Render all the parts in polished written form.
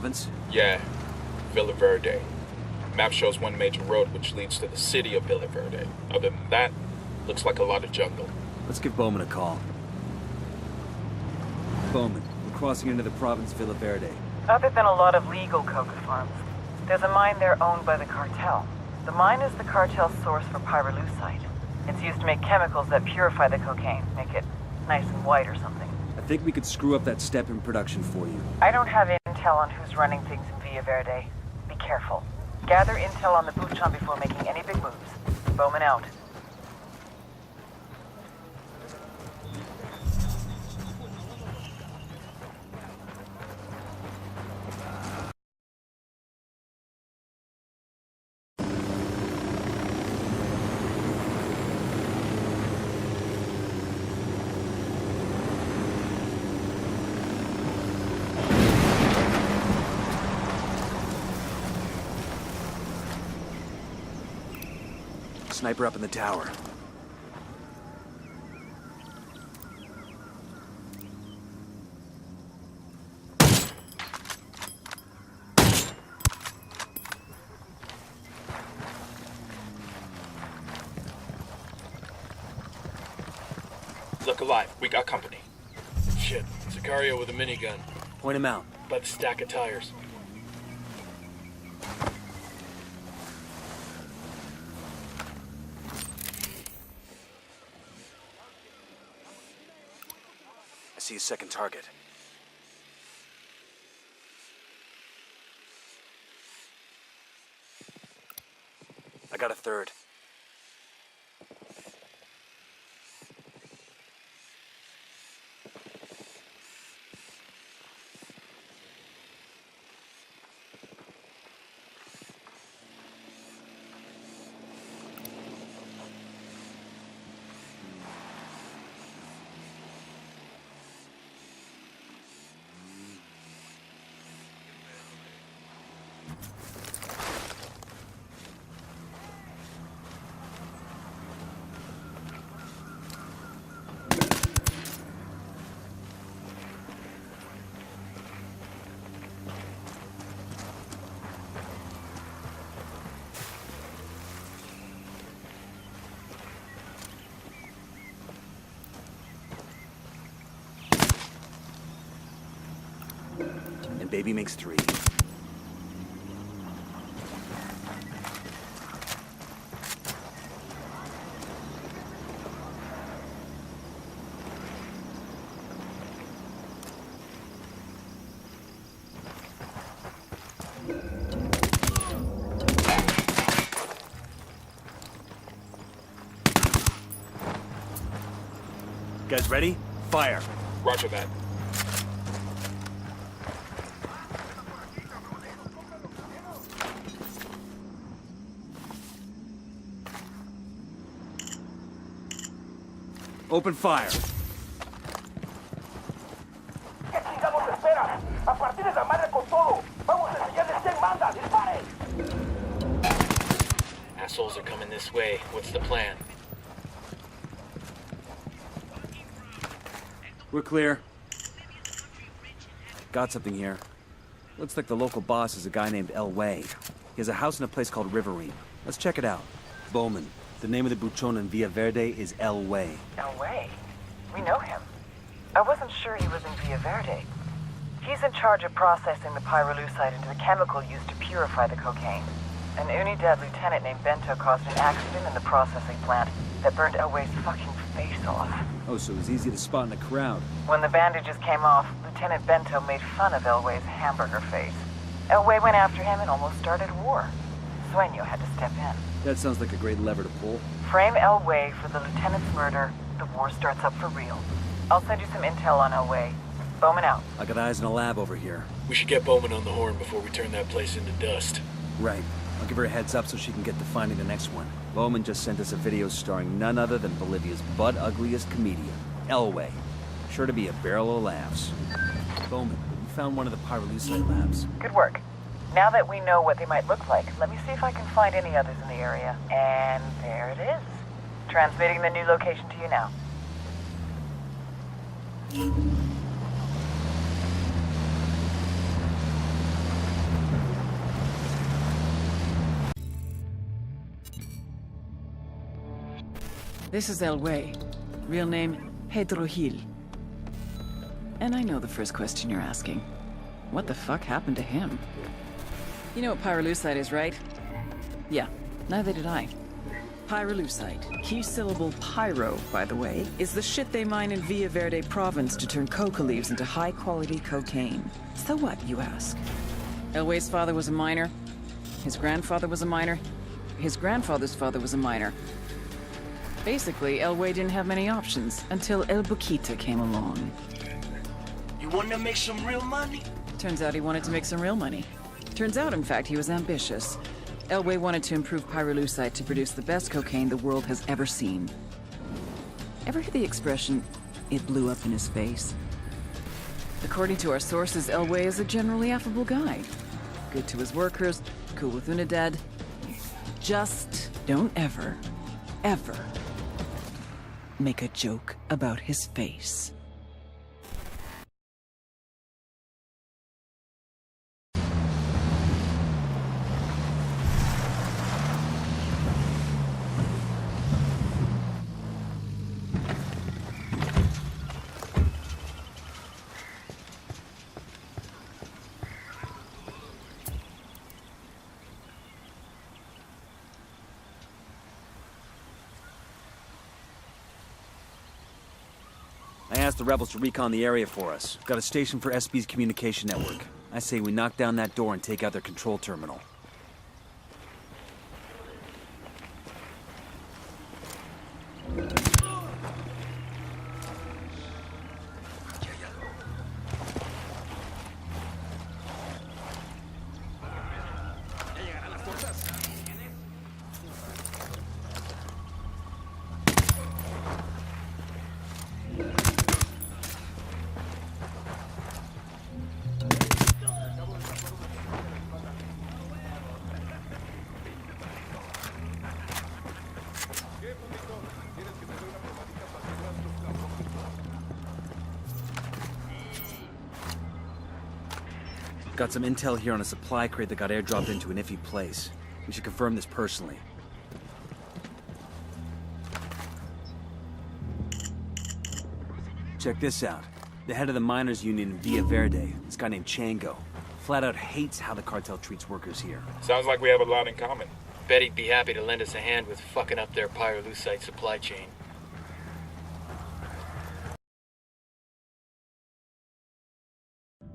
province? Yeah, Villa Verde. Map shows one major road which leads to the city of Villa Verde. Other than that, looks like a lot of jungle. Let's give Bowman a call. Bowman, we're crossing into the province Villa Verde. Other than a lot of legal coca farms, there's a mine there owned by the cartel. The mine is the cartel's source for pyrolusite. It's used to make chemicals that purify the cocaine, make it nice and white or something. I think we could screw up that step in production for you. I don't have intel on who's running things in Villa Verde. Be careful. Gather intel on the Buchan before making any big moves. Bowman out. Sniper up in the tower. Look alive, we got company. Shit, Sicario with a minigun. Point him out. By the stack of tires. I see a second target. I got a third. And baby makes 3. Guys ready? Fire. Roger that. Open fire. Assholes are coming this way. What's the plan? We're clear. Got something here. Looks like the local boss is a guy named El Way. He has a house in a place called Riverine. Let's check it out. Bowman. The name of the buchon in Villa Verde is El Way. El Way? We know him. I wasn't sure he was in Villa Verde. He's in charge of processing the pyrolusite into the chemical used to purify the cocaine. An Unidad lieutenant named Bento caused an accident in the processing plant that burned El Way's fucking face off. Oh, so it was easy to spot in a crowd. When the bandages came off, Lieutenant Bento made fun of El Way's hamburger face. El Way went after him and almost started a war. Sueño had to step in. That sounds like a great lever to pull. Frame El Way for the lieutenant's murder. The war starts up for real. I'll send you some intel on El Way. Bowman out. I got eyes in a lab over here. We should get Bowman on the horn before we turn that place into dust. Right. I'll give her a heads up so she can get to finding the next one. Bowman just sent us a video starring none other than Bolivia's butt-ugliest comedian, El Way. Sure to be a barrel of laughs. Bowman, we found one of the pyrolusite labs. Good work. Now that we know what they might look like, let me see if I can find any others in the area. And there it is. Transmitting the new location to you now. This is El Way. Real name, Pedro Gil. And I know the first question you're asking. What the fuck happened to him? You know what pyrolusite is, right? Yeah, neither did I. Pyrolusite, key syllable pyro, by the way, is the shit they mine in Villa Verde province to turn coca leaves into high-quality cocaine. So what, you ask? Elway's father was a miner. His grandfather was a miner. His grandfather's father was a miner. Basically, Elway didn't have many options until El Boquita came along. You wanna make some real money? Turns out he wanted to make some real money. Turns out, in fact, he was ambitious. Elway wanted to improve pyrolusite to produce the best cocaine the world has ever seen. Ever hear the expression, it blew up in his face? According to our sources, Elway is a generally affable guy. Good to his workers, cool with Unidad. Just don't ever, ever make a joke about his face. I asked the rebels to recon the area for us. Got a station for SB's communication network. I say we knock down that door and take out their control terminal. Got some intel here on a supply crate that got airdropped into an iffy place. We should confirm this personally. Check this out. The head of the miners' union in Villa Verde, this guy named Chango, flat out hates how the cartel treats workers here. Sounds like we have a lot in common. Bet he'd be happy to lend us a hand with fucking up their pyrolusite supply chain.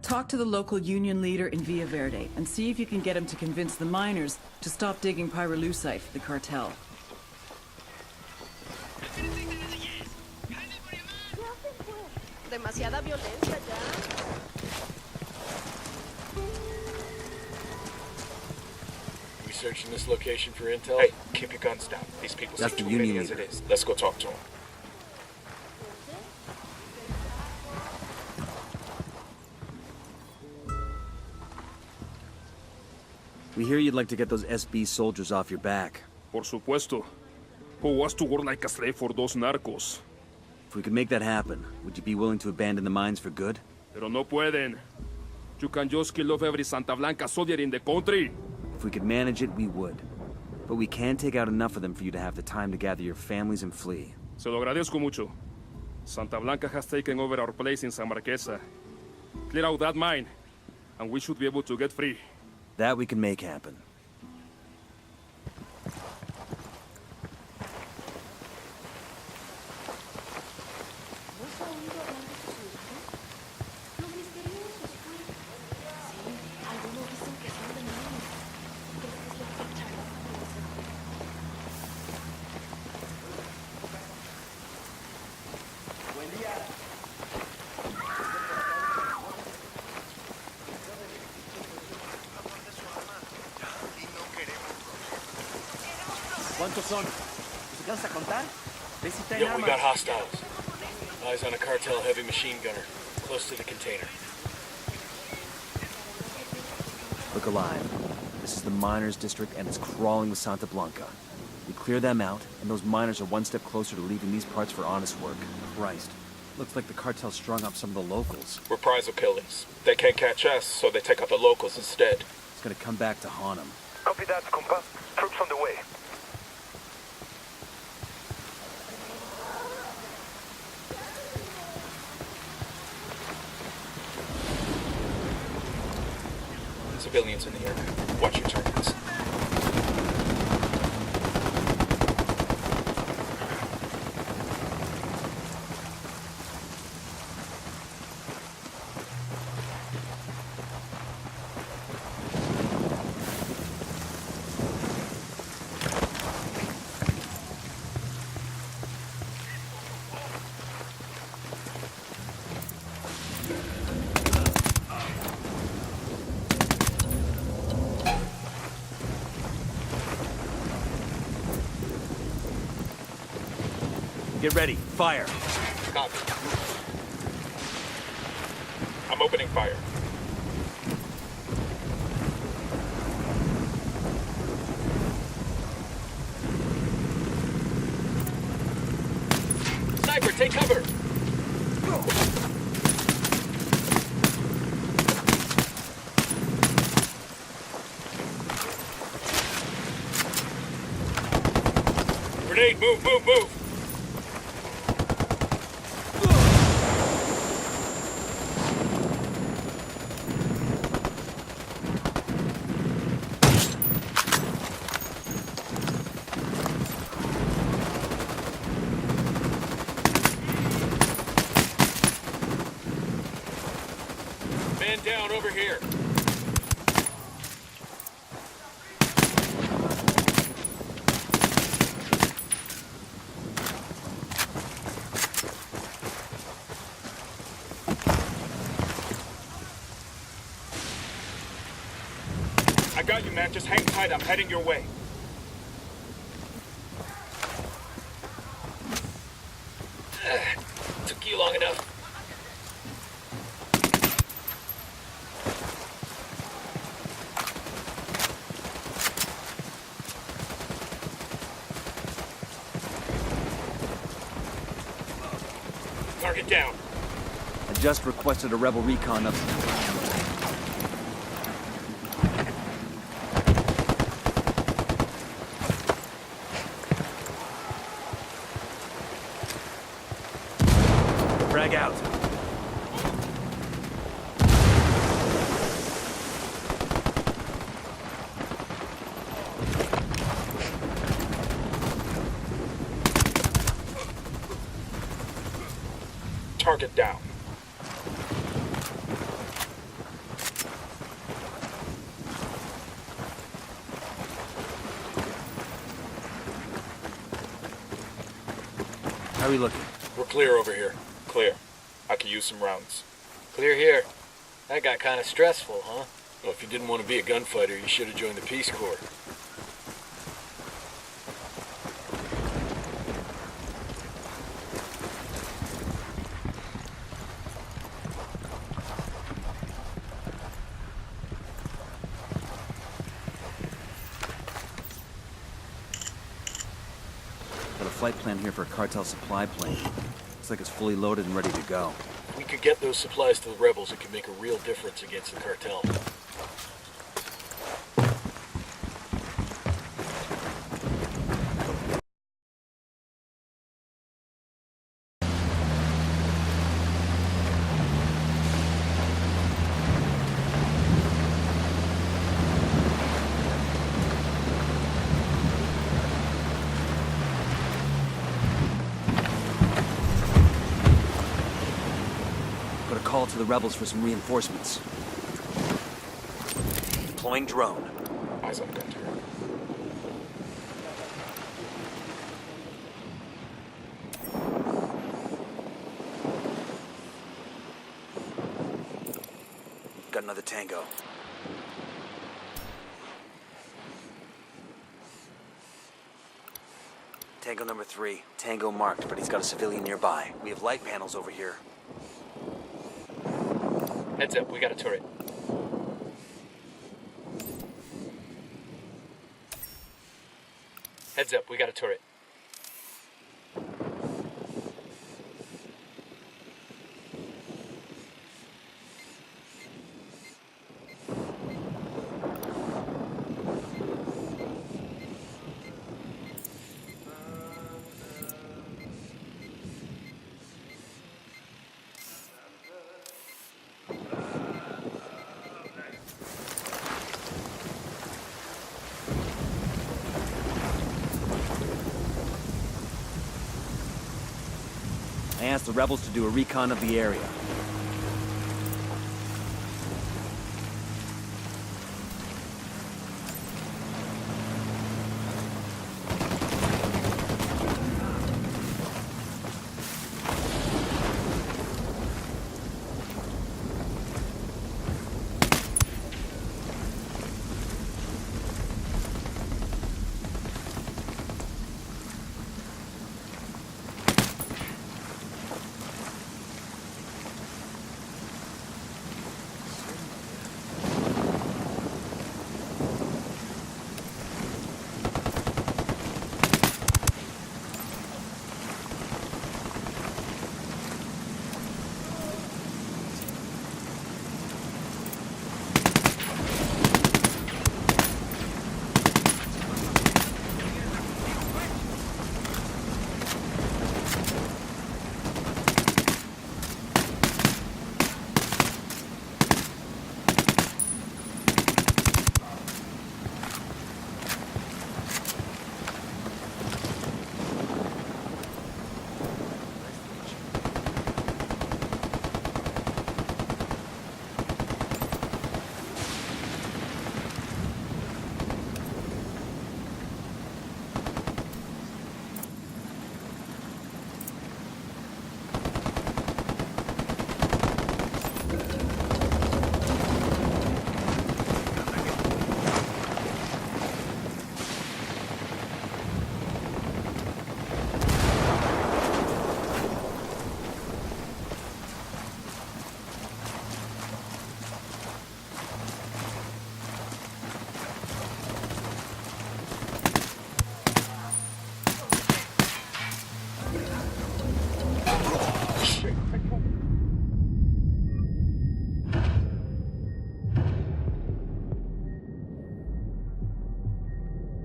Talk to the local union leader in Villa Verde and see if you can get him to convince the miners to stop digging pyrolusite for the cartel. Demasiada violencia ya. We searching this location for intel? Hey, keep your guns down. These people That's seem the too many union as it leader. is. Let's go talk to them. We hear you'd like to get those SB soldiers off your back. Por supuesto. Who wants to work like a slave for those narcos? If we could make that happen, would you be willing to abandon the mines for good? Pero no pueden. You can just kill off every Santa Blanca soldier in the country. If we could manage it, we would. But we can take out enough of them for you to have the time to gather your families and flee. Se lo agradezco mucho. Santa Blanca has taken over our place in San Marquesa. Clear out that mine, and we should be able to get free. That we can make happen. ¿Cuántos son? ¿Se alcanza a contar? Ve si está en Yo, we got armas. hostiles. Eyes on a cartel heavy machine gunner, close to the container. Look alive. This is the miners' district and it's crawling with Santa Blanca. We clear them out, and those miners are one step closer to leaving these parts for honest work. Christ. Looks like the cartel strung up some of the locals. Reprisal killings. They can't catch us, so they take out the locals instead. It's gonna come back to haunt them. Copy that, compa. Troops on the way. Civilians in the area. Watch your turns. Get ready. Fire. Copy. I'm opening fire. Sniper, take cover! Grenade, move, move, move! Man down over here. I got you, man. Just hang tight. I'm heading your way. Took you long enough. Target down. I just requested a rebel recon of... Frag out. Target down. How are we looking? We're clear over here. Clear. I could use some rounds. Clear here. That got kind of stressful, huh? Well, if you didn't want to be a gunfighter, you should have joined the Peace Corps. Got a flight plan here for a cartel supply plane. Looks like it's fully loaded and ready to go. If we could get those supplies to the rebels, it could make a real difference against the cartel. Put a call to the rebels for some reinforcements. Deploying drone. Eyes on gun turret. Got another tango. Tango number 3. Tango marked, but he's got a civilian nearby. We have light panels over here. Heads up, we got a turret. Heads up, we got a turret. asked the rebels to do a recon of the area.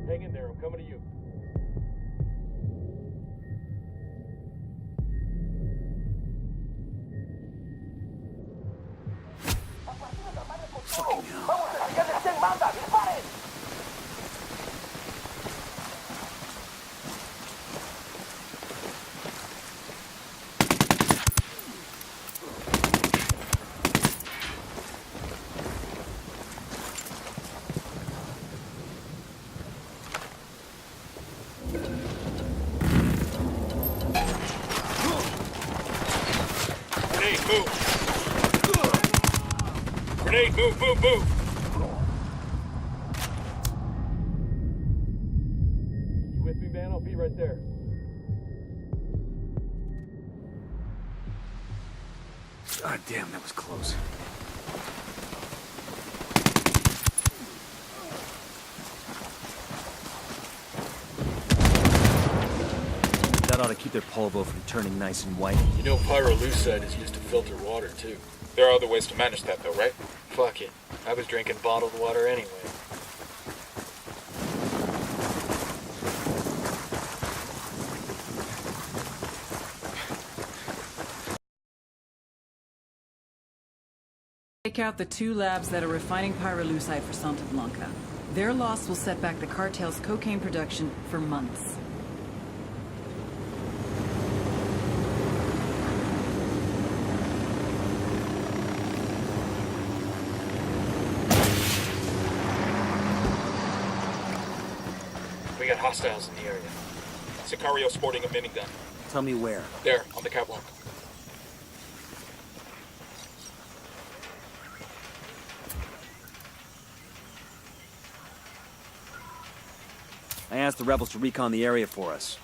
Hang in there, I'm coming to you. Grenade, move, move, move! You with me, man? I'll be right there. God damn, that was close. That ought to keep their polvo from turning nice and white. You know pyrolusite is used to filter water, too. There are other ways to manage that, though, right? Fuck it. I was drinking bottled water anyway. Take out the 2 labs that are refining pyrolusite for Santa Blanca. Their loss will set back the cartel's cocaine production for months. We got hostiles in the area. Sicario sporting a minigun. Tell me where. There, on the catwalk. I asked the rebels to recon the area for us.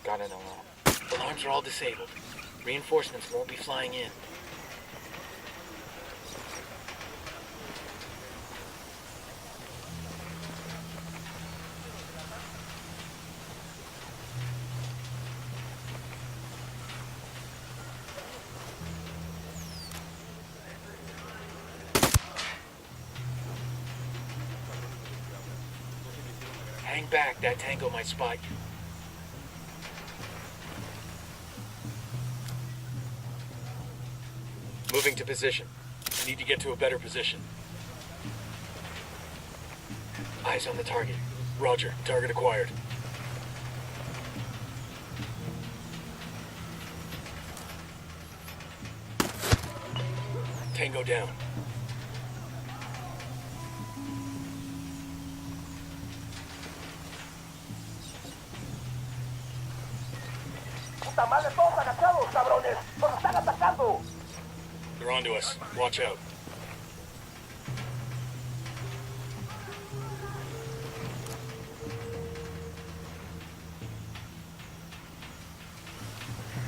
Got an alarm. Alarms are all disabled. Reinforcements won't be flying in. Hang back, that tango might spot you. position. We need to get to a better position. Eyes on the target. Roger. Target acquired. Tango down. ¡Puta madre, todos agachados, cabrones! ¡Nos están atacando! They're onto us. Watch out.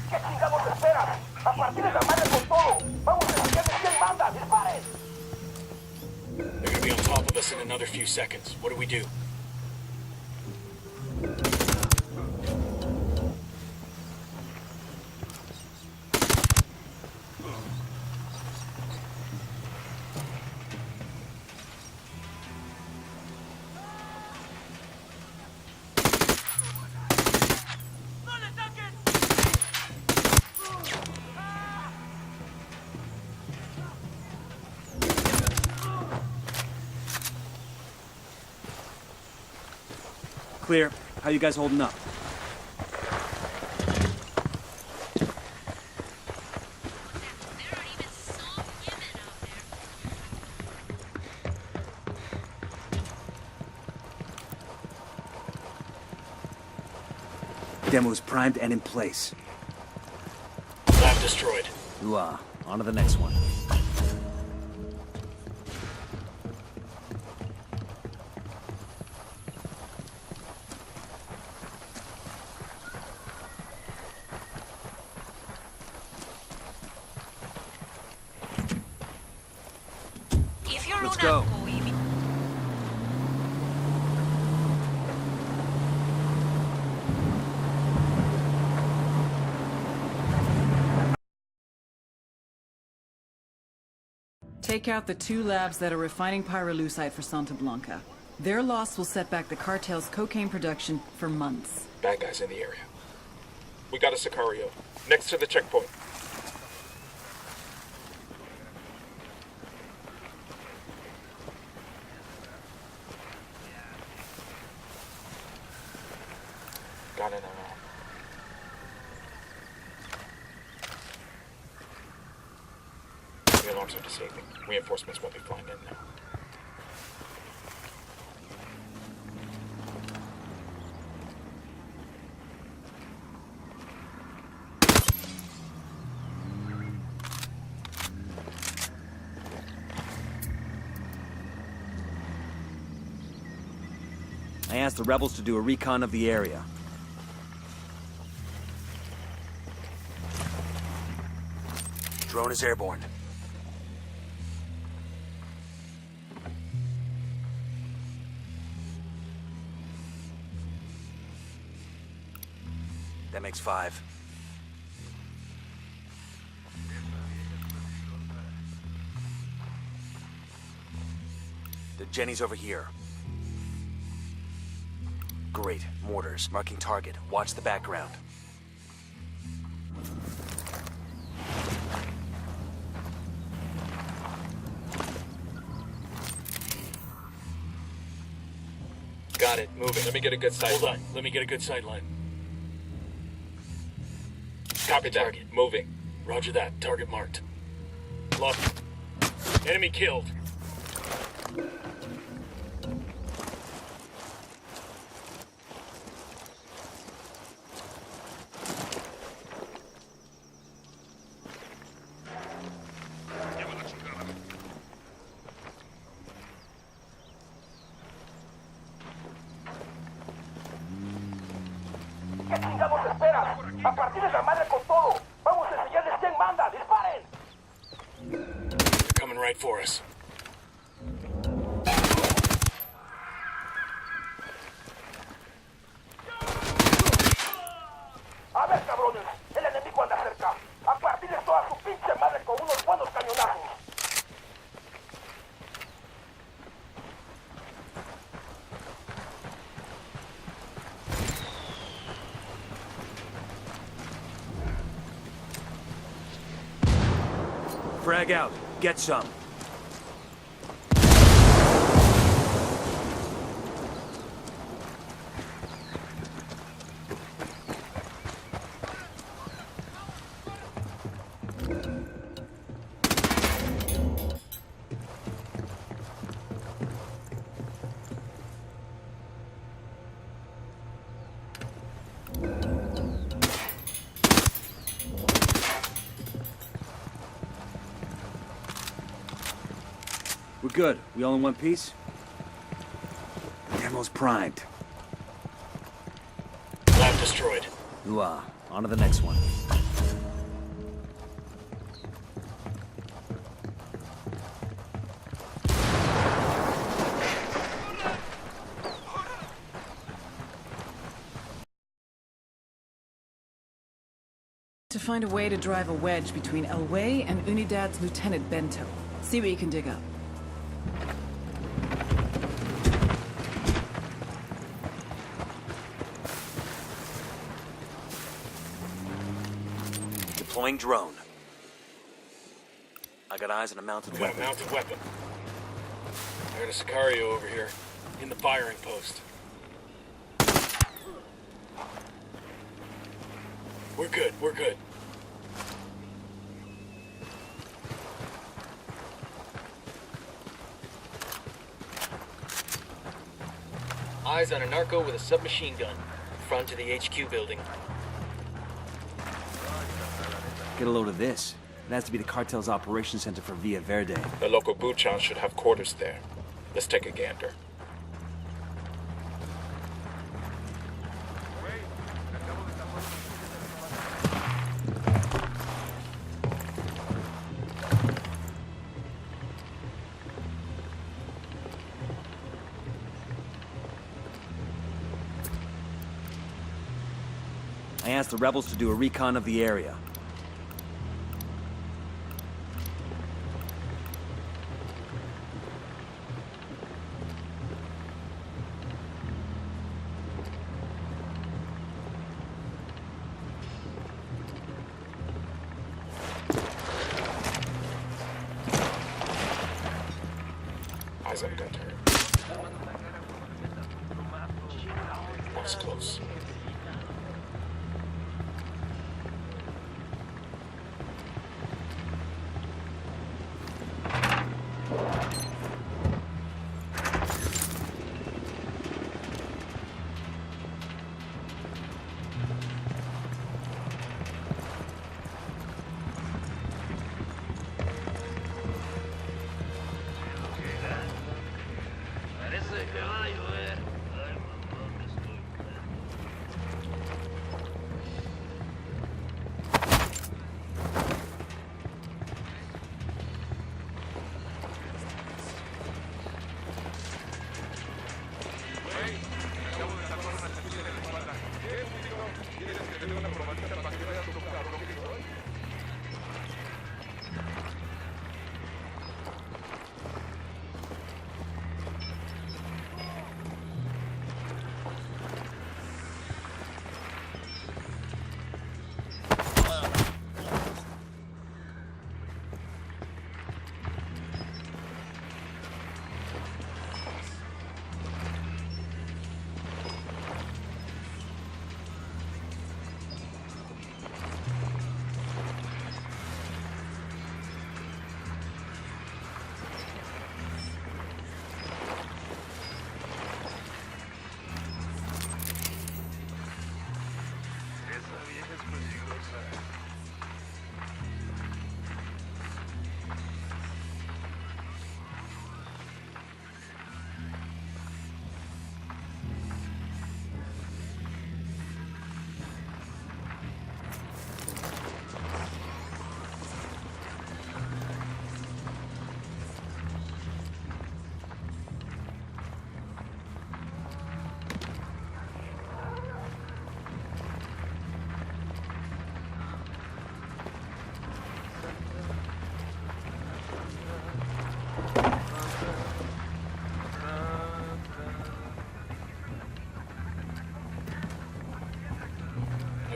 ¿Qué chingados esperan? ¡A partir de la madre con todo! ¡Vamos a enseñarles quién manda! ¡Disparen! They're gonna be on top of us in another few seconds. What do we do? Clear. How you guys holding up? Demo's primed and in place. Lab destroyed. Ooh-ah. On to the next one. Let's go. Take out the 2 labs that are refining pyrolusite for Santa Blanca. Their loss will set back the cartel's cocaine production for months. Bad guys in the area. We got a Sicario. Next to the checkpoint. Got it. The alarms are disabled. Reinforcements won't be flying in now. I asked the rebels to do a recon of the area. Drone is airborne. That makes 5. The Jenny's over here. Great. Mortars. Marking target. Watch the background. Got it. Moving. Let me get a good sight Hold line. on. Let me get a good sight line. Copy that. Target. Moving. Roger that. Target marked. Lost. Enemy killed. ¿Qué chingados esperan? ¡A partir de la madre con todo! ¡Vamos a enseñarles quién manda! ¡Disparen! They're coming right for us. A ver, cabrones, el enemigo anda cerca. A partir de toda su pinche madre con unos buenos cañonazos. Frag Frag out. Get some. We're good. We all in one piece? Ammo's primed. Lab destroyed. Ooh-ah. On to the next one. To find a way to drive a wedge between El Way and Unidad's Lieutenant Bento. See what you can dig up. Deploying drone. I got eyes on a mounted Got weapon. a mounted weapon. I got a Sicario over here, in the firing post. We're good, we're good. Eyes on a narco with a submachine gun. Front of the HQ building. Get a load of this. It has to be the cartel's operations center for Villa Verde. The local Buchan should have quarters there. Let's take a gander. I asked the rebels to do a recon of the area. Eyes on gun turret. That's close.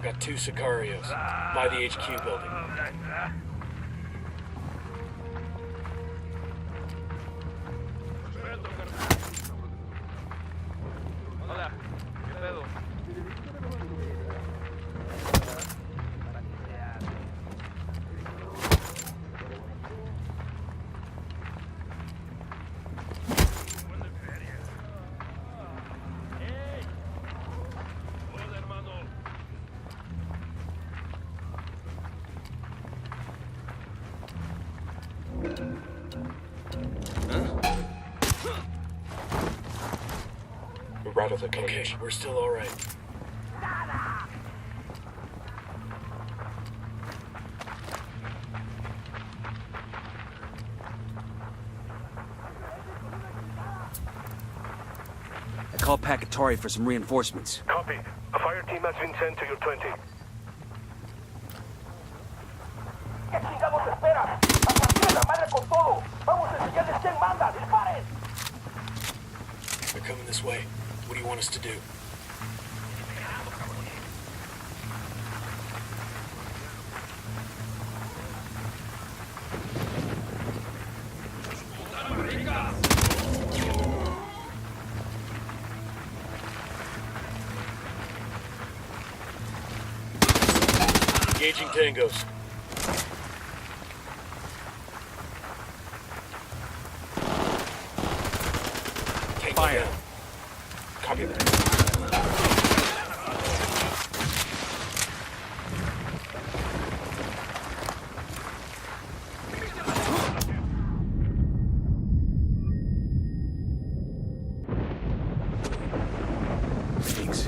Got two Sicarios by the HQ building. right of the Okay, cage. we're still all right. I called Pacatari for some reinforcements. Copy. A fire team has been sent to your 20. ¿Qué chingados esperas? ¡A partir de la madre con todo! ¡Vamos a enseñarles quién manda! ¡Disparen! They're coming this way. What do you want us to do? Engaging tangos. Tango Fire. down. Copy that. Thanks.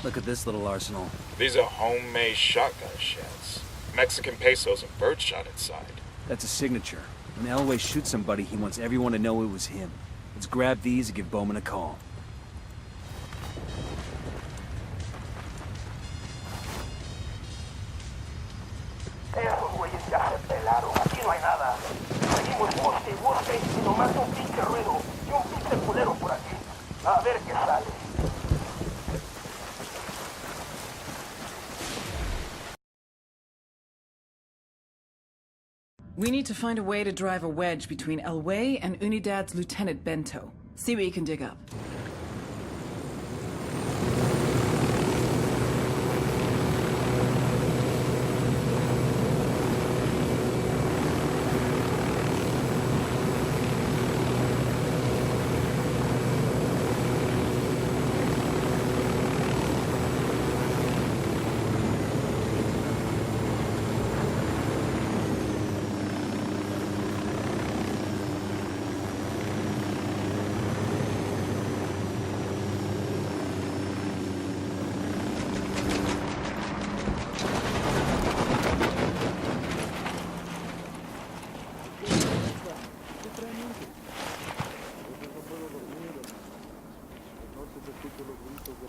Look at this little arsenal. These are homemade shotgun shells. Mexican pesos and birdshot inside. That's a signature. When Elway shoots somebody, he wants everyone to know it was him. Let's grab these and give Bowman a call. Esos güeyes ya se pelaron. Aquí no hay nada. Seguimos busque y busque y nomás un pinche ruido. Y un pinche culero por aquí. A ver qué sale. We need to find a way to drive a wedge between Elway and Unidad's Lieutenant Bento. See what you can dig up.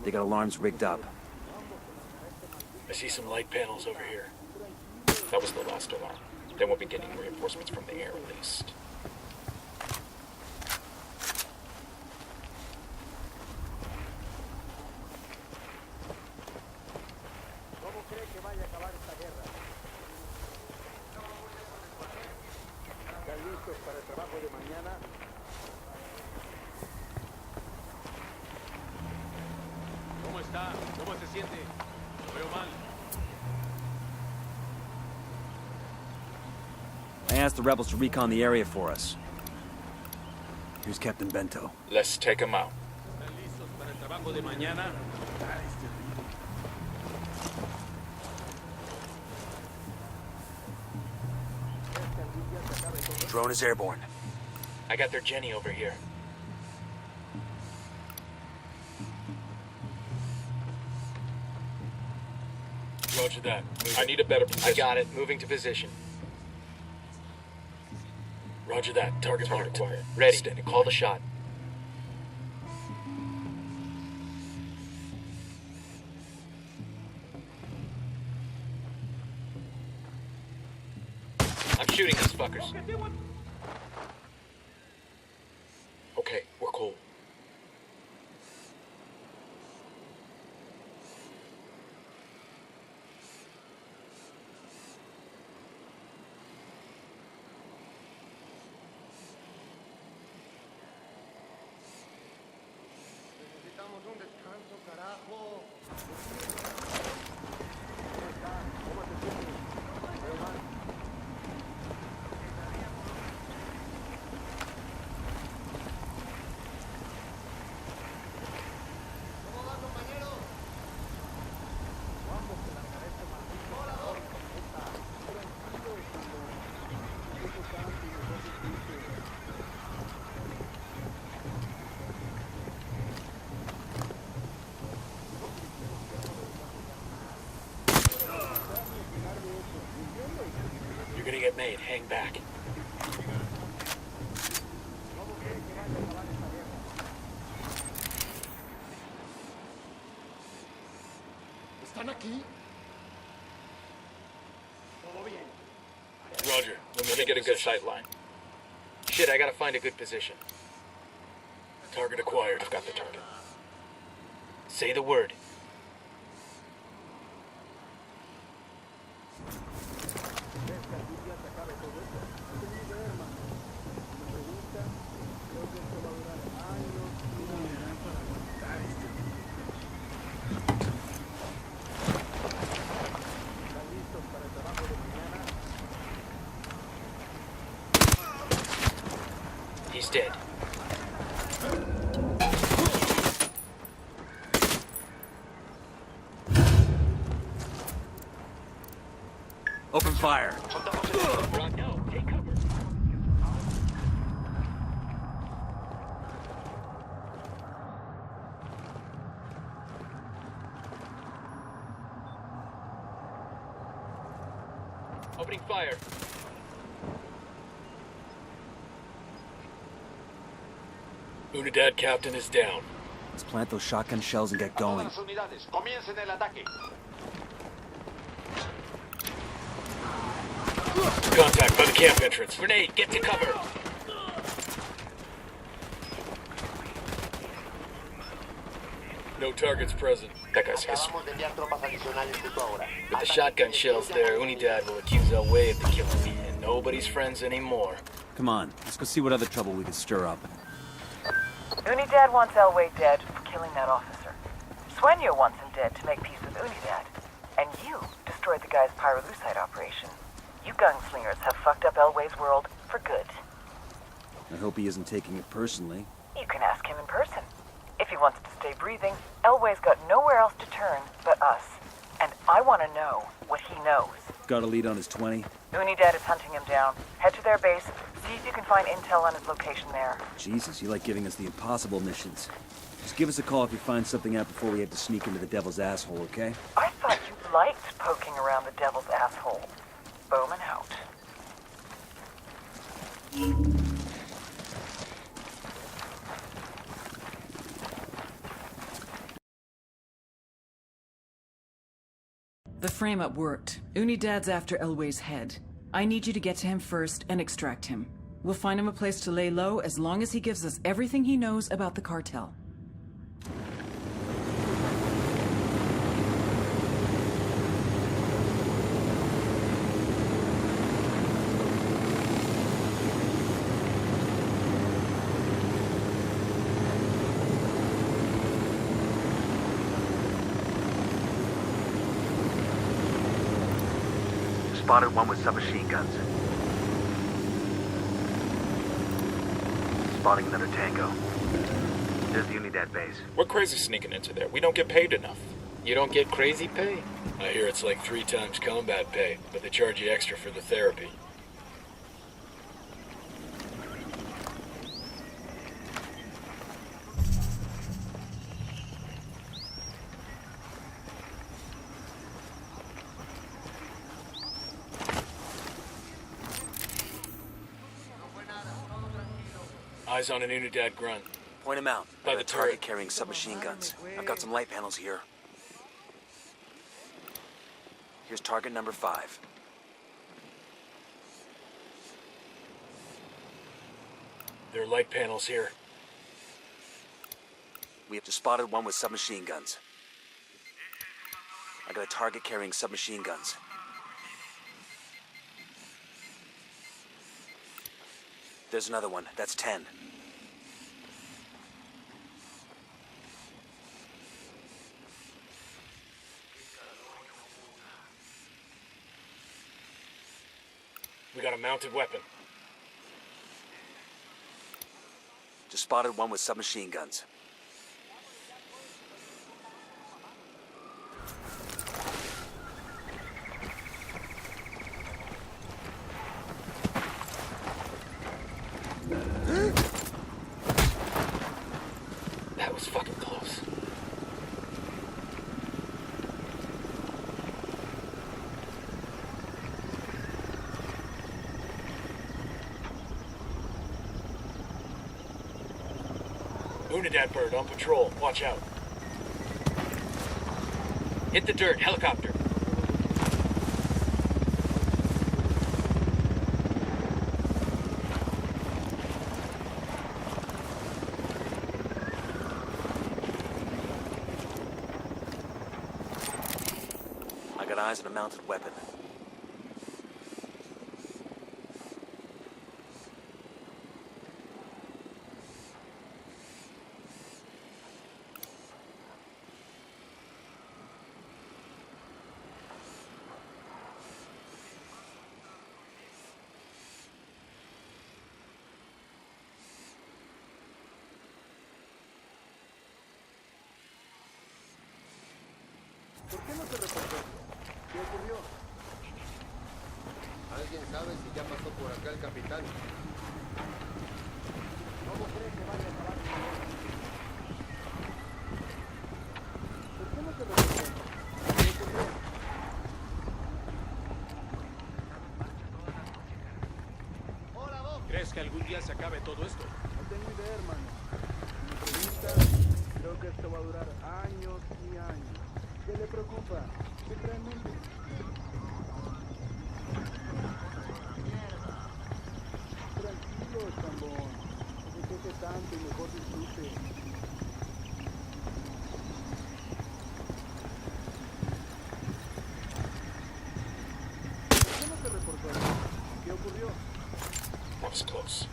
They got alarms rigged up. I see some light panels over here. That was the last alarm. Then we'll be getting reinforcements from the air at least. ¿Cómo está? ¿Cómo se siente? Lo veo mal. I asked the rebels to recon the area for us. Here's Captain Bento. Let's take him out. ¿Están listos para el trabajo de mañana? Drone is airborne. I got their Jenny over here. Roger that. I need a better position. I got it. Moving to position. Roger that. Target marked. Ready. Standing Call the by. shot. I'm shooting these fuckers. Okay, we're cool. Necesitamos un descanso, carajo. grenade. Hang back. Roger. Let me get a good sight line. Shit, I gotta find a good position. Target acquired. I've got the target. Say the word. He's dead. Open fire. No, take cover. Opening fire. Unidad captain is down. Let's plant those shotgun shells and get going. Contact by the camp entrance. Grenade, get to cover. No targets present. That guy's history. With the shotgun shells there, Unidad will accuse El Way of the killing, and nobody's friends anymore. Come on, let's go see what other trouble we can stir up. Unidad wants Elway dead for killing that officer. Sueño wants him dead to make peace with Unidad. And you destroyed the guy's pyrolusite operation. You gunslingers have fucked up Elway's world for good. I hope he isn't taking it personally. You can ask him in person. If he wants to stay breathing, Elway's got nowhere else to turn but us. And I want to know what he knows. Got a lead on his 20? Unidad is hunting him down. Head to their base, see if you can find intel on his location there. Jesus, you like giving us the impossible missions. Just give us a call if you find something out before we have to sneak into the devil's asshole, okay? I thought you liked poking around the devil's asshole. Bowman out. The frame-up worked. Unidad's after Elway's head. I need you to get to him first and extract him. We'll find him a place to lay low as long as he gives us everything he knows about the cartel. Spotted one with submachine guns. Spotting another tango. There's the Unidad base. We're crazy sneaking into there. We don't get paid enough. You don't get crazy pay? I hear it's like 3 times combat pay, but they charge you extra for the therapy. Eyes on an Unidad grunt. Point him out. By the target turret. carrying submachine guns. I've got some light panels here. Here's target number 5. There are light panels here. We have just spotted one with submachine guns. I got a target carrying submachine guns. There's another one. That's 10. We got a mounted weapon. Just spotted one with submachine guns. That was fucking close. Unidad bird on patrol. Watch out. Hit the dirt. Helicopter. I got eyes on a mounted weapon. ¿Por qué no se reportó? ¿Qué ocurrió? ¿Alguien sabe si ya pasó por acá el capitán? ¿Cómo cree que vaya a acabar? ¿Por qué no se reportó? ¿Qué ocurrió? Hola, Bob. ¿Crees que algún día se acabe todo esto? No tengo idea, hermano. Si me preguntas, creo que esto va a durar años y años. ¿Qué le preocupa? ¿Qué realmente? Tranquilo, estambón. No se queje tanto y mejor disfrute. ¿Por qué no se reportó? ¿Qué ocurrió? That was close.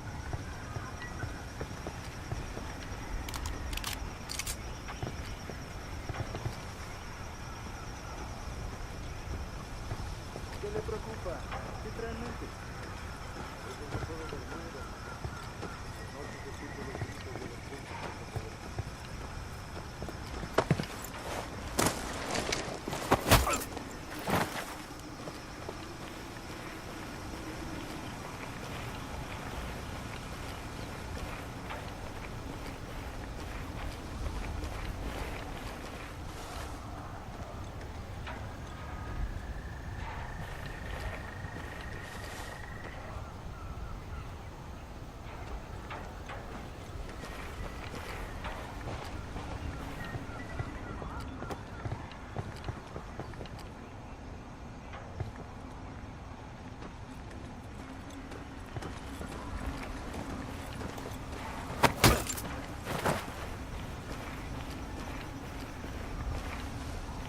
¿Qué le preocupa? ¿Qué realmente? Eso no puedo dormir. Las noches escucho los gritos de los puntos.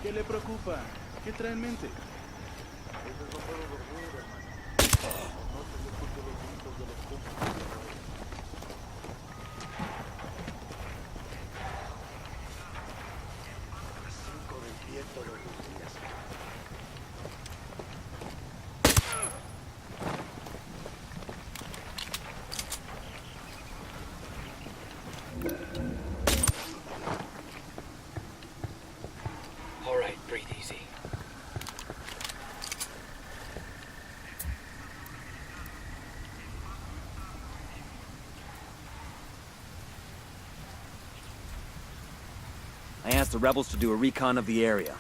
¿Qué le preocupa? ¿Qué realmente? A veces no puedo dormir, hermano. Las noches escucho los gritos de los puntos. 5 de pie todos los días. All right, breathe easy. I asked the rebels to do a recon of the area.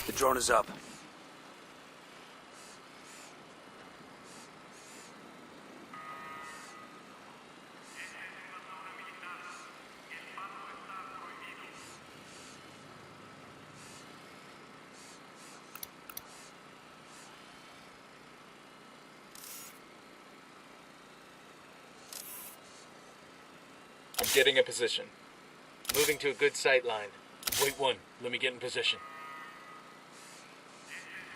The drone is up. I'm getting a position. Moving to a good sight line. Wait one. Let me get in position.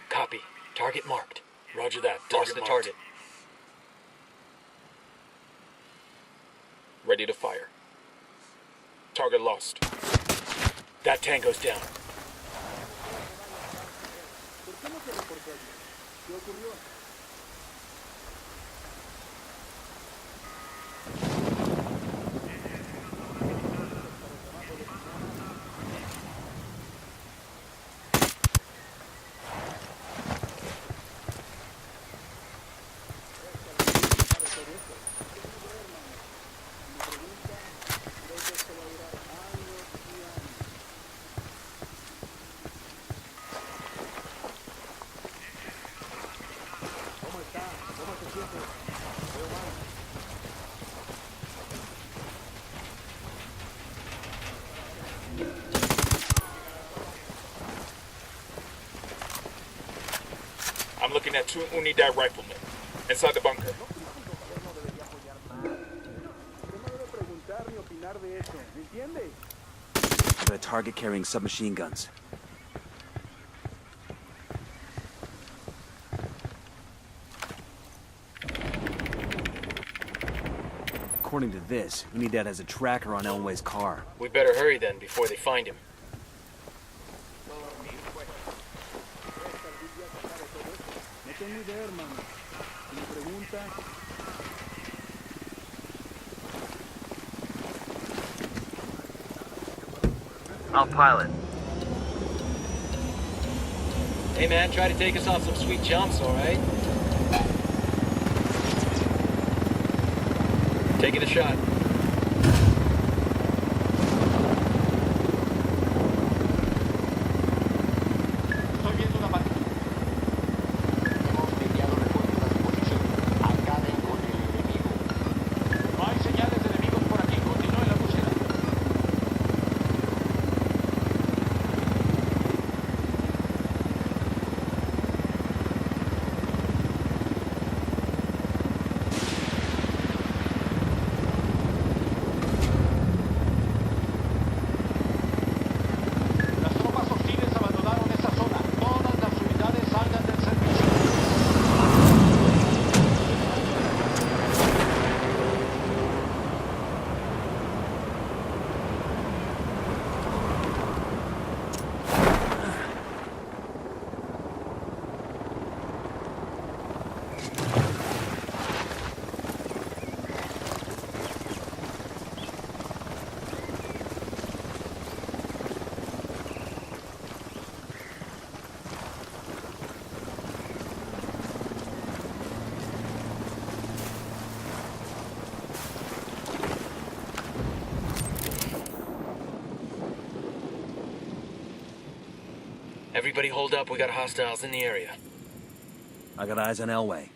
Copy. Target marked. Roger that. Toss the target. ready to fire. Target lost. That tango's down. ¿Por qué no se reportó allí? ¿Qué ocurrió? I'm looking at 2 Unidad riflemen inside the bunker. No debería apoyar más. Usted no debe preguntar ni opinar de eso, ¿me entiende? Got a target carrying submachine guns. According to this, Unidad has a tracker on Elway's car. We better hurry then before they find him. No tengo idea, hermano. Si me pregunta, I'll pilot. Hey man, try to take us off some sweet jumps, alright? Taking a shot. Estoy viendo una patrulla. Hemos enviado refuerzos a su posición. Acaben con el enemigo. No hay señales de enemigos por aquí. Continúen la búsqueda. Las tropas hostiles abandonaron esa zona. Todas las unidades salgan del servicio. Everybody hold up, we got hostiles in the area. I got eyes on Elway.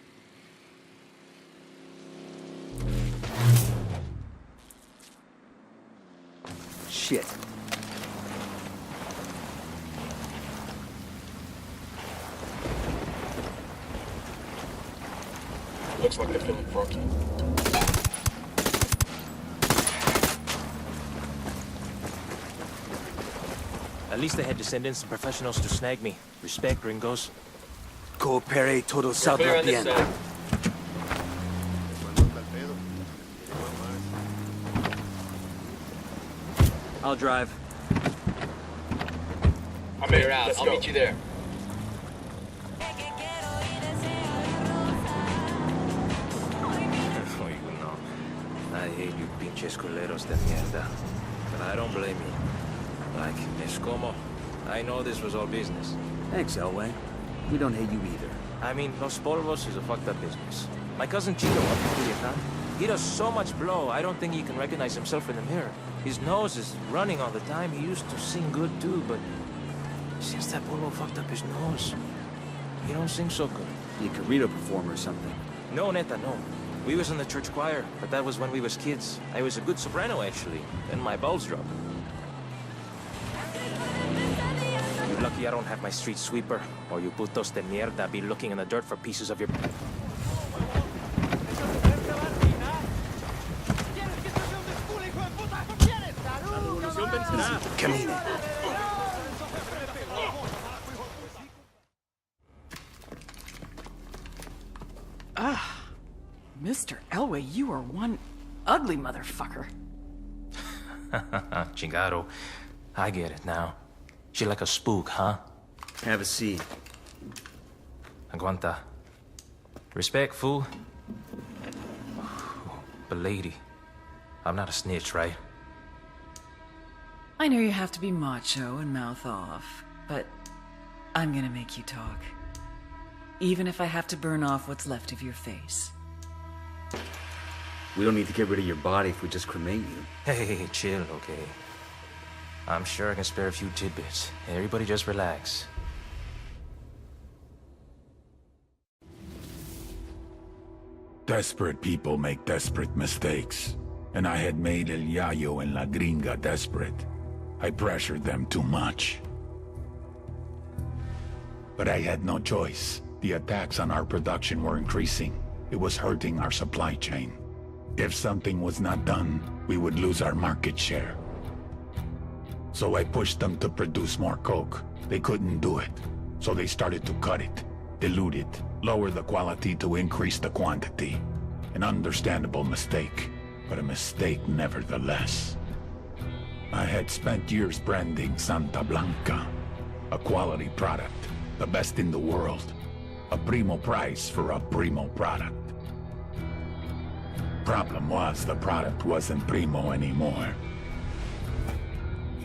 Shit. Looks like they're feeling froggy. At least they had to send in some professionals to snag me. Respect, gringos. Coopere todo We're saldrá clear on this bien. side. I'll drive. I'm Clear in. out. Let's I'll go. meet you there. Oigo, no. I hate you pinches culeros de mierda. But I don't blame you. Like, es como... I know this was all business. Thanks, Elway. We don't hate you either. I mean, Los Polvos is a fucked up business. My cousin Chito up in Culiacan, he does so much blow, I don't think he can recognize himself in the mirror. His nose is running all the time. He used to sing good too, but since that Polvo fucked up his nose, he don't sing so good. Be a corrido performer or something. No, neta, no. We was in the church choir, but that was when we was kids. I was a good soprano, actually. Then my balls dropped. You're lucky I don't have my street sweeper, or you putos de mierda be looking in the dirt for pieces of your... Camine. Mr. Elway, you are one ugly motherfucker. Chingado. I get it now. She like a spook, huh? Have a seat. Aguanta. Respect, fool. But lady, I'm not a snitch, right? I know you have to be macho and mouth off, but I'm gonna make you talk. Even if I have to burn off what's left of your face. We don't need to get rid of your body if we just cremate you. Hey, chill, okay? I'm sure I can spare a few tidbits. Everybody just relax. Desperate people make desperate mistakes. And I had made El Yayo and La Gringa desperate. I pressured them too much. But I had no choice. The attacks on our production were increasing. It was hurting our supply chain. If something was not done, we would lose our market share. So I pushed them to produce more coke. They couldn't do it. So they started to cut it, dilute it, lower the quality to increase the quantity. An understandable mistake, but a mistake nevertheless. I had spent years branding Santa Blanca, a quality product, the best in the world. A primo price for a primo product. Problem was, the product wasn't primo anymore.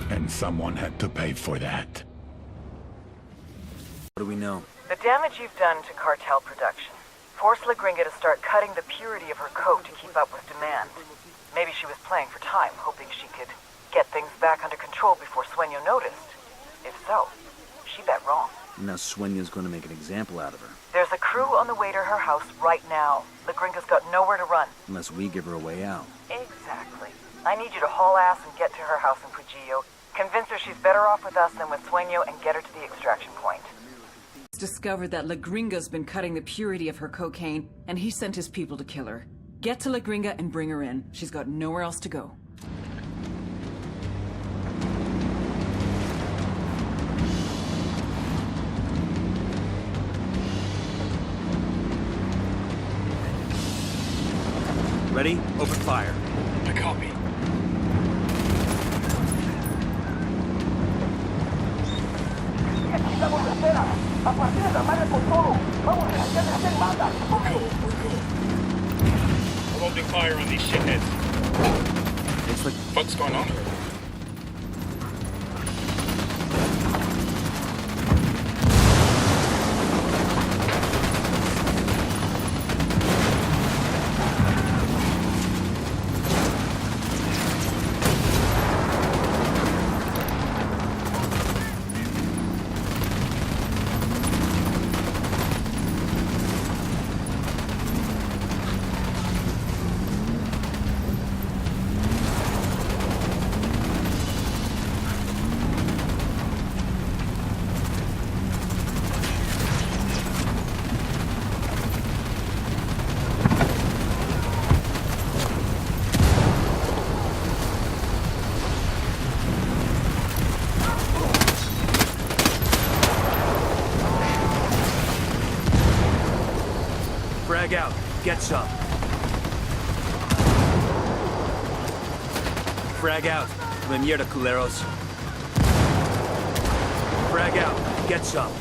And someone had to pay for that. What do we know? The damage you've done to cartel production forced La Gringa to start cutting the purity of her coat to keep up with demand. Maybe she was playing for time, hoping she could get things back under control before Sueño noticed. If so, she bet wrong. Now Sueño's going to make an example out of her. There's a crew on the way to her house right now. La Gringa's got nowhere to run. Unless we give her a way out. Exactly. I need you to haul ass and get to her house in Pujillo. Convince her she's better off with us than with Sueño and get her to the extraction point. He's discovered that La Gringa's been cutting the purity of her cocaine, and he sent his people to kill her. Get to La Gringa and bring her in. She's got nowhere else to go. Ready? Open fire. I copy. Estamos de espera. A partir de la madre con todo. Vamos a hacer esta manda. We're cool. We're holding fire on these shitheads. Looks like... What's going on? Frag out. Get some. Frag out. La mierda, culeros. Frag out. Get some.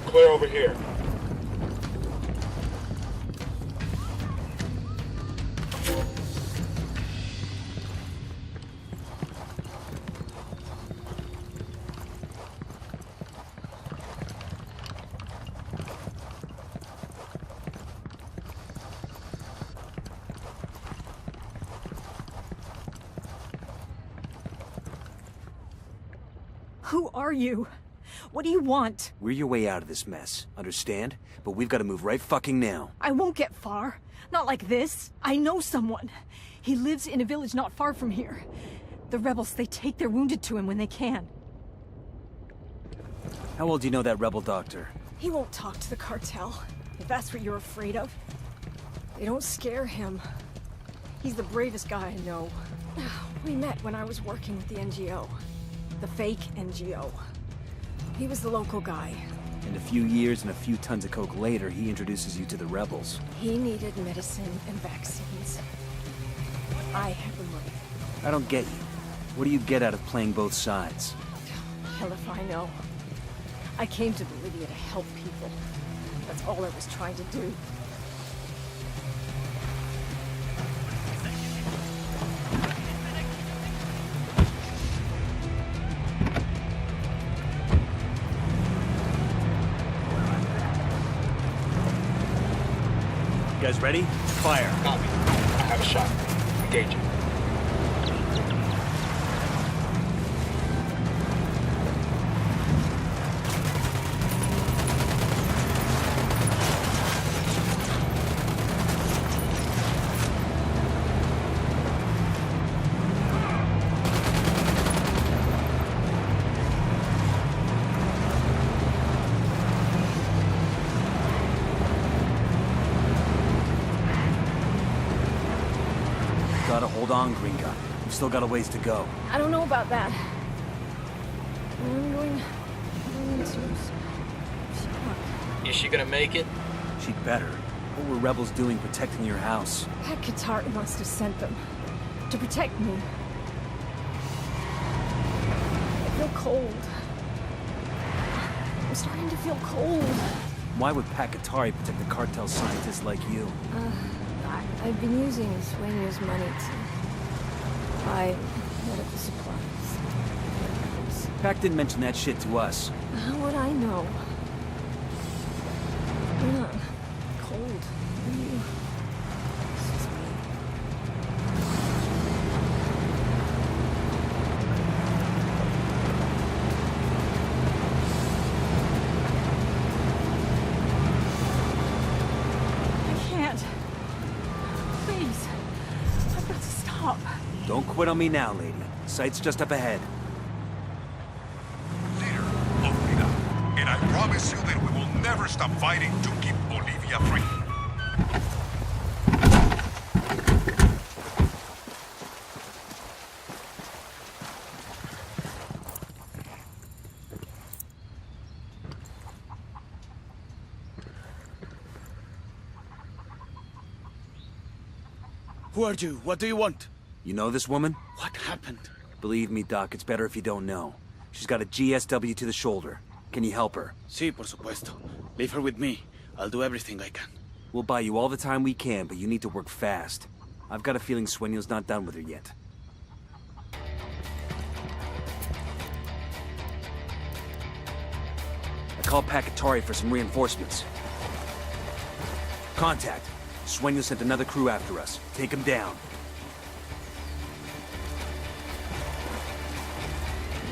Clear over here. Who are you? What do you want? We're your way out of this mess, understand? But we've got to move right fucking now. I won't get far. Not like this. I know someone. He lives in a village not far from here. The rebels, they take their wounded to him when they can. How well do you know that rebel doctor? He won't talk to the cartel, if that's what you're afraid of. They don't scare him. He's the bravest guy I know. We met when I was working with the NGO. The fake NGO. He was the local guy. And a few years and a few tons of coke later, he introduces you to the rebels. He needed medicine and vaccines. I had the money. I don't get you. What do you get out of playing both sides? Hell if I know. I came to Bolivia to help people. That's all I was trying to do. You guys ready? Fire. Copy. I have a shot. Engaging. Gotta hold on, Green Guy. We've still got a ways to go. I don't know about that. I'm going to... Is she gonna make it? She'd better. What were rebels doing protecting your house? That Qatari must have sent them. To protect me. I feel cold. I'm starting to feel cold. Why would Qatari protect the cartel scientists like you? I've been using Sueño's money to buy medical supplies. Pac didn't mention that shit to us. How would I know? You're not cold, are you? It's just me. I can't. Please. I've got to stop. Don't quit on me now, lady. Sight's just up ahead. Leader of Vida, and I promise you that we will never stop fighting to keep Bolivia free. Who are you? What do you want? You know this woman? What happened? Believe me, Doc, it's better if you don't know. She's got a GSW to the shoulder. Can you help her? Sí, por supuesto. Leave her with me. I'll do everything I can. We'll buy you all the time we can, but you need to work fast. I've got a feeling Sueño's not done with her yet. I called Qatari for some reinforcements. Contact. Sueño sent another crew after us. Take him down.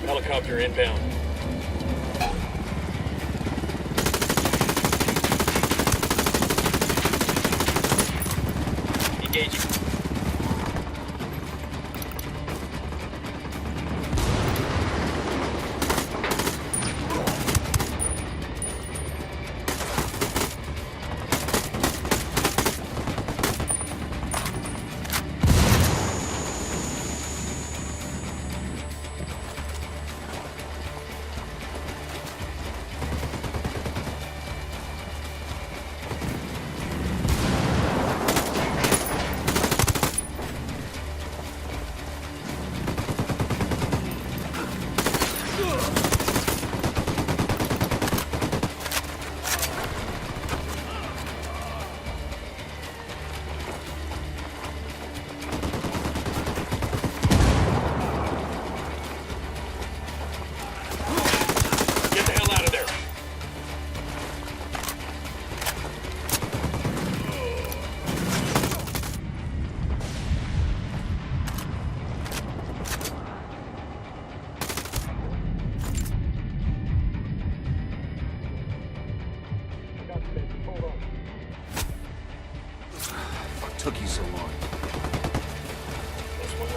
Helicopter inbound. Engaging.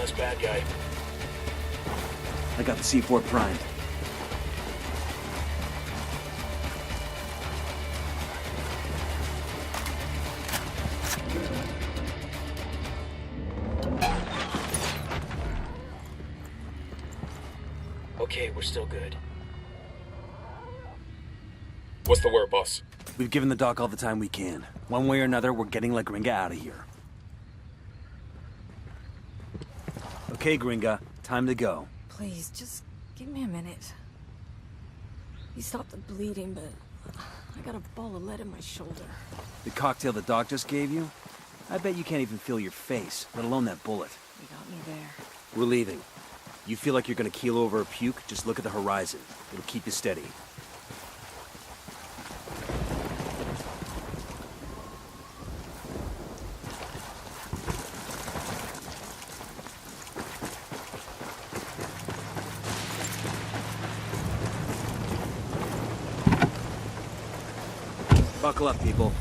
last bad guy. I got the C4 primed. Okay, we're still good. What's the word, boss? We've given the doc all the time we can. One way or another, we're getting La Gringa out of here. Okay, Gringa, time to go. Please, just give me a minute. You stopped the bleeding, but I got a ball of lead in my shoulder. The cocktail the doc just gave you? I bet you can't even feel your face, let alone that bullet. You got me there. We're leaving. You feel like you're gonna keel over or puke, just look at the horizon. It'll keep you steady. Buckle up, people.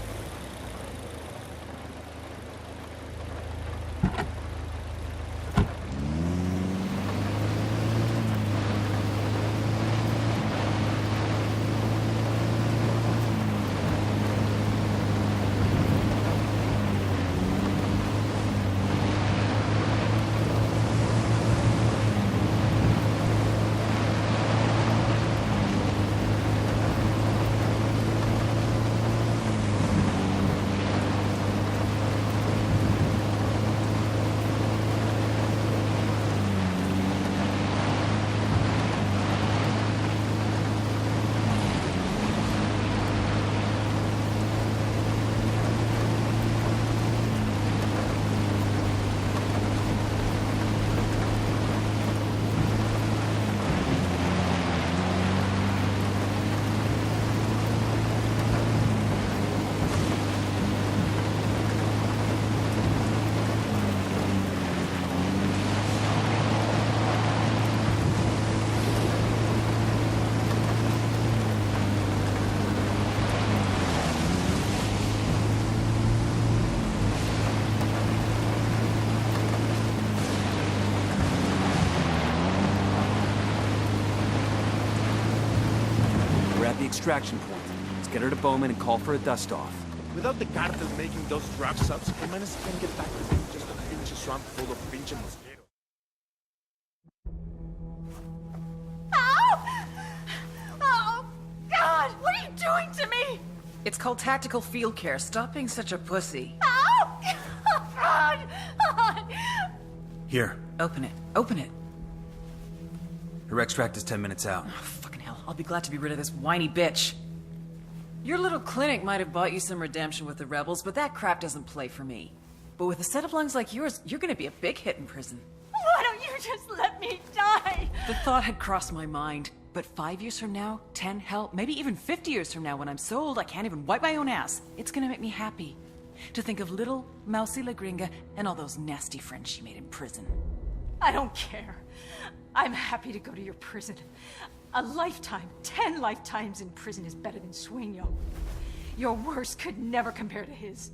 Extraction point. Let's get her to Bowman and call for a dust-off. Without the cartel making those drug subs, Jimenez can't get back to them. Just a pinch of swamp full of pinche mosquitoes. Ow! Oh, God! What are you doing to me? It's called tactical field care. Stop being such a pussy. Ow! God! Here. Open it. Open it. Her extract is 10 minutes out. Oh, fucking hell. I'll be glad to be rid of this whiny bitch. Your little clinic might have bought you some redemption with the rebels, but that crap doesn't play for me. But with a set of lungs like yours, you're gonna be a big hit in prison. Why don't you just let me die? The thought had crossed my mind. But 5 years from now, 10, hell, maybe even 50 years from now, when I'm so old I can't even wipe my own ass, it's gonna make me happy to think of little mousy La Gringa and all those nasty friends she made in prison. I don't care. I'm happy to go to your prison. A lifetime, 10 lifetimes in prison is better than Sueño. Your worst could never compare to his.